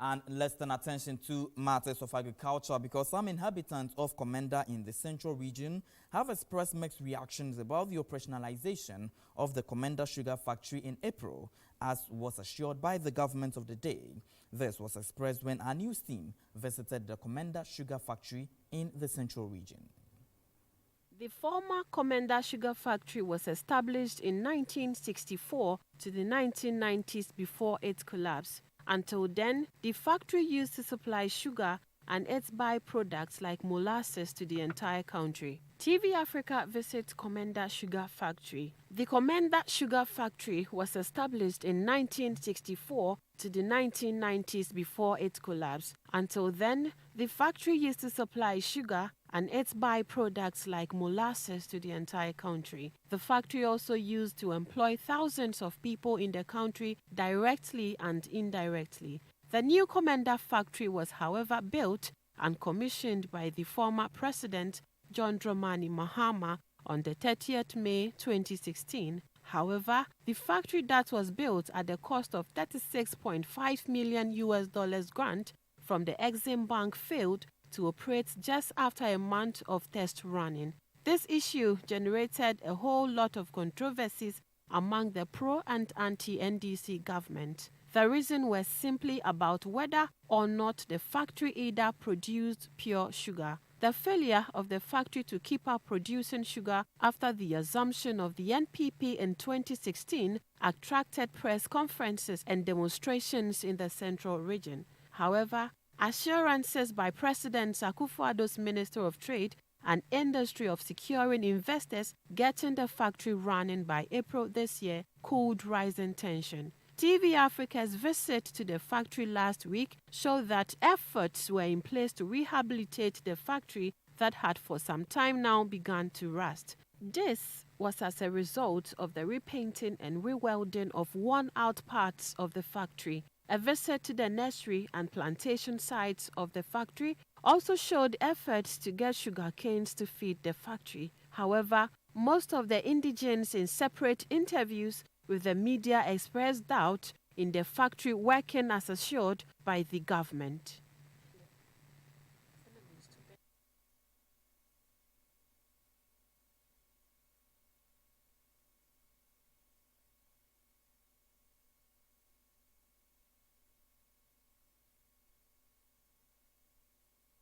And let's turn attention to matters of agriculture because some inhabitants of Komenda in the central region have expressed mixed reactions about the operationalization of the Komenda sugar factory in April, as was assured by the government of the day. This was expressed when our news team visited the Komenda sugar factory in the central region. The former Komenda sugar factory was established in 1964 to the 1990s before it collapsed. Until then, the factory used to supply sugar and its byproducts like molasses to the entire country. TV Africa visits Komenda Sugar Factory. The Komenda Sugar Factory was established in 1964 to the 1990s before it collapsed. Until then, the factory used to supply sugar and its byproducts like molasses to the entire country. The factory also used to employ thousands of people in the country directly and indirectly. The new Komenda factory was, however, built and commissioned by the former president, John Dramani Mahama, on the 30th May 2016. However, the factory that was built at the cost of $36.5 million grant from the Exim Bank failed to operate just after a month of test running. This issue generated a whole lot of controversies among the pro and anti-NDC government. The reason was simply about whether or not the factory either produced pure sugar. The failure of the factory to keep up producing sugar after the assumption of the NPP in 2016 attracted press conferences and demonstrations in the central region. However, assurances by President Akufo-Addo's Minister of Trade and Industry of securing investors getting the factory running by April this year cooled rising tension. TV Africa's visit to the factory last week showed that efforts were in place to rehabilitate the factory that had for some time now begun to rust. This was as a result of the repainting and rewelding of worn-out parts of the factory. A visit to the nursery and plantation sites of the factory also showed efforts to get sugar canes to feed the factory. However, most of the indigents in separate interviews with the media expressed doubt in the factory working as assured by the government.